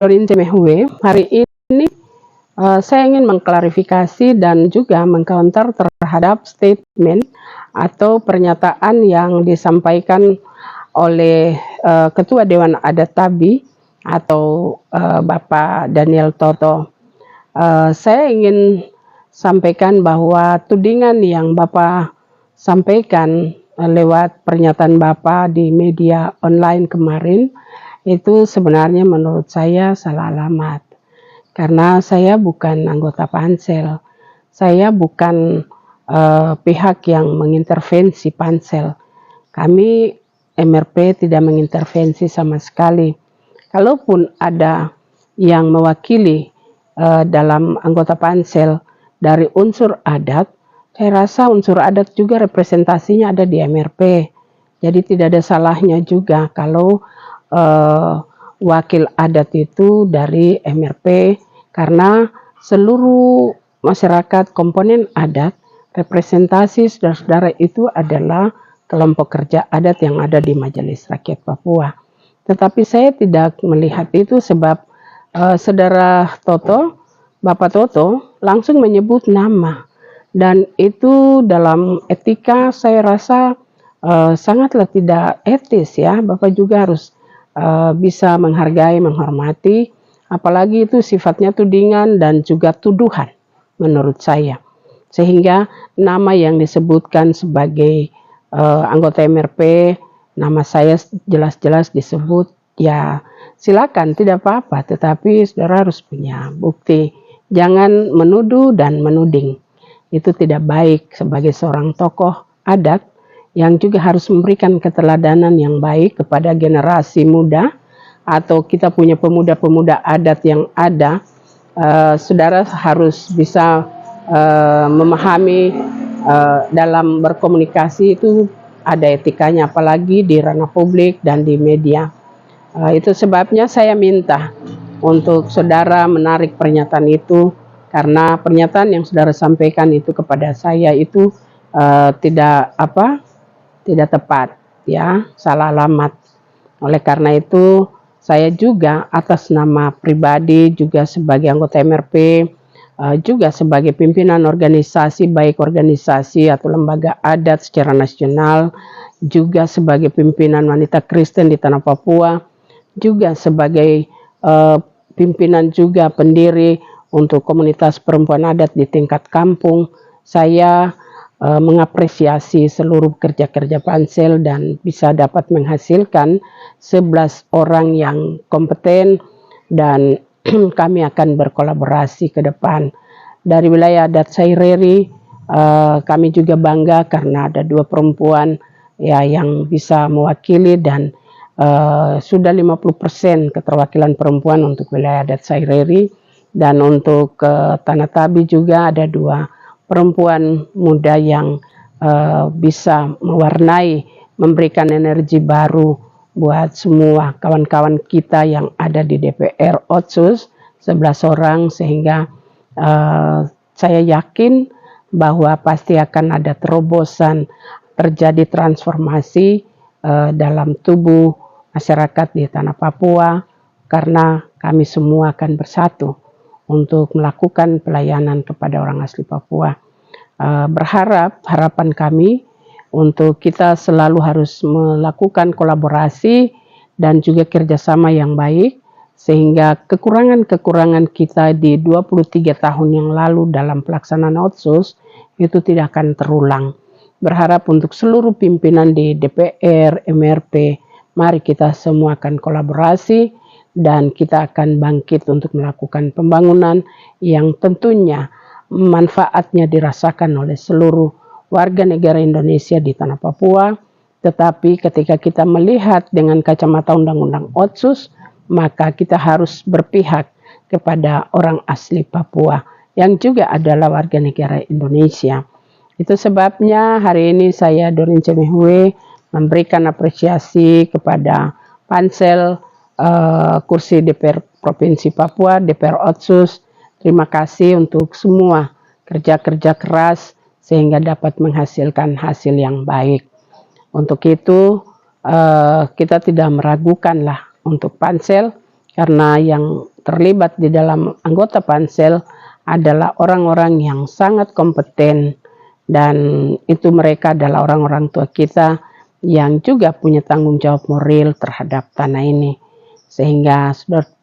Dorin Cemehue. Hari ini saya ingin mengklarifikasi dan juga mengcounter terhadap statement atau pernyataan yang disampaikan oleh Ketua Dewan Adat Tabi atau Bapak Daniel Toto. Saya ingin sampaikan bahwa tudingan yang Bapak sampaikan lewat pernyataan Bapak di media online kemarin itu sebenarnya menurut saya salah alamat. Karena saya bukan anggota pansel, saya bukan pihak yang mengintervensi pansel. Kami MRP tidak mengintervensi sama sekali. Kalaupun ada yang mewakili dalam anggota pansel dari unsur adat, saya rasa unsur adat juga representasinya ada di MRP. Jadi tidak ada salahnya juga kalau wakil adat itu dari MRP, karena seluruh masyarakat komponen adat, representasi saudara-saudara itu adalah kelompok kerja adat yang ada di Majelis Rakyat Papua. Tetapi saya tidak melihat itu sebab saudara Toto, Bapak Toto langsung menyebut nama, dan itu dalam etika saya rasa sangatlah tidak etis ya. Bapak juga harus bisa menghargai, menghormati, apalagi itu sifatnya tudingan dan juga tuduhan menurut saya. Sehingga nama yang disebutkan sebagai anggota MRP, nama saya jelas-jelas disebut, ya silakan, tidak apa-apa, tetapi saudara harus punya bukti. Jangan menuduh dan menuding. Itu tidak baik sebagai seorang tokoh adat yang juga harus memberikan keteladanan yang baik kepada generasi muda, atau kita punya pemuda-pemuda adat yang ada. Saudara harus bisa memahami dalam berkomunikasi itu ada etikanya, apalagi di ranah publik dan di media. Itu sebabnya saya minta untuk saudara menarik pernyataan itu, karena pernyataan yang saudara sampaikan itu kepada saya itu tidak tepat ya, salah alamat. Oleh karena itu saya juga atas nama pribadi, juga sebagai anggota MRP, juga sebagai pimpinan organisasi, baik organisasi atau lembaga adat secara nasional, juga sebagai pimpinan wanita Kristen di tanah Papua, juga sebagai pimpinan juga pendiri untuk komunitas perempuan adat di tingkat kampung. Saya mengapresiasi seluruh kerja-kerja pansel dan bisa dapat menghasilkan 11 orang yang kompeten, dan kami akan berkolaborasi ke depan. Dari wilayah adat Saireri, kami juga bangga karena ada 2 perempuan ya yang bisa mewakili, dan sudah 50% keterwakilan perempuan untuk wilayah adat Saireri. Dan untuk Tanah Tabi juga ada 2 perempuan muda yang bisa mewarnai, memberikan energi baru buat semua kawan-kawan kita yang ada di DPR Otsus, 11 orang, sehingga saya yakin bahwa pasti akan ada terobosan, terjadi transformasi dalam tubuh masyarakat di tanah Papua, karena kami semua akan bersatu untuk melakukan pelayanan kepada orang asli Papua. Harapan kami untuk kita selalu harus melakukan kolaborasi dan juga kerjasama yang baik, sehingga kekurangan-kekurangan kita di 23 tahun yang lalu dalam pelaksanaan Otsus itu tidak akan terulang. Berharap untuk seluruh pimpinan di DPR, MRP, mari kita semua akan kolaborasi, dan kita akan bangkit untuk melakukan pembangunan yang tentunya manfaatnya dirasakan oleh seluruh warga negara Indonesia di tanah Papua. Tetapi ketika kita melihat dengan kacamata Undang-Undang Otsus, maka kita harus berpihak kepada orang asli Papua yang juga adalah warga negara Indonesia. Itu sebabnya hari ini saya, Dorin Cemehue, memberikan apresiasi kepada pansel kursi DPR Provinsi Papua, DPR Otsus. Terima kasih untuk semua kerja-kerja keras sehingga dapat menghasilkan hasil yang baik. Untuk itu kita tidak meragukan lah untuk pansel, karena yang terlibat di dalam anggota pansel adalah orang-orang yang sangat kompeten, dan itu mereka adalah orang-orang tua kita yang juga punya tanggung jawab moral terhadap tanah ini. Sehingga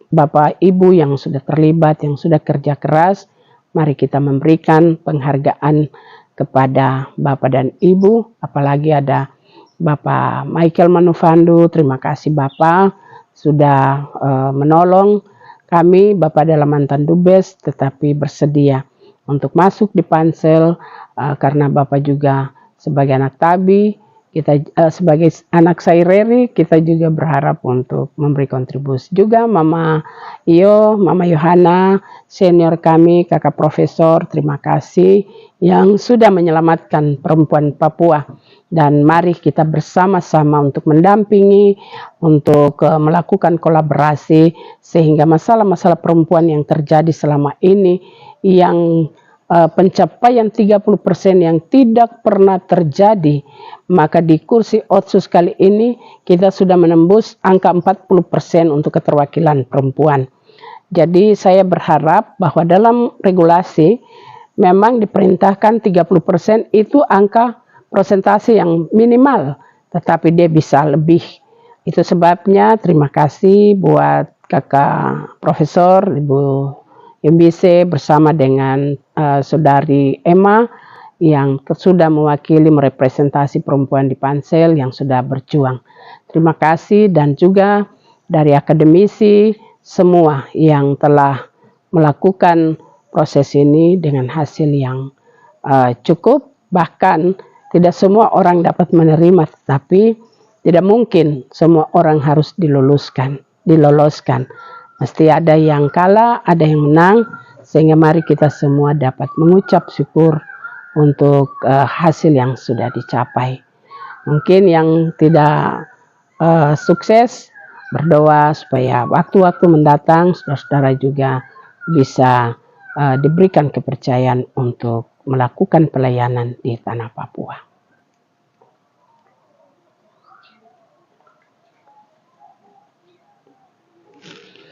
Bapak Ibu yang sudah terlibat, yang sudah kerja keras, mari kita memberikan penghargaan kepada Bapak dan Ibu, apalagi ada Bapak Michael Manufandu. Terima kasih Bapak sudah menolong kami. Bapak adalah mantan dubes tetapi bersedia untuk masuk di pansel karena Bapak juga sebagai anak Tabi, kita sebagai anak Saireri, kita juga berharap untuk memberi kontribusi. Juga Mama Yohana, senior kami, kakak profesor, terima kasih yang sudah menyelamatkan perempuan Papua. Dan mari kita bersama-sama untuk mendampingi, untuk melakukan kolaborasi, sehingga masalah-masalah perempuan yang terjadi selama ini, yang pencapaian 30% yang tidak pernah terjadi, maka di kursi Otsus kali ini kita sudah menembus angka 40% untuk keterwakilan perempuan. Jadi saya berharap bahwa dalam regulasi memang diperintahkan 30% itu angka persentase yang minimal, tetapi dia bisa lebih. Itu sebabnya terima kasih buat kakak profesor Ibu MBC bersama dengan saudari Emma yang sudah mewakili merepresentasi perempuan di pansel yang sudah berjuang. Terima kasih, dan juga dari akademisi semua yang telah melakukan proses ini dengan hasil yang cukup. Bahkan tidak semua orang dapat menerima, tetapi tidak mungkin semua orang harus diloloskan. Mesti ada yang kalah, ada yang menang, sehingga mari kita semua dapat mengucap syukur untuk hasil yang sudah dicapai. Mungkin yang tidak sukses, berdoa supaya waktu-waktu mendatang saudara-saudara juga bisa diberikan kepercayaan untuk melakukan pelayanan di tanah Papua.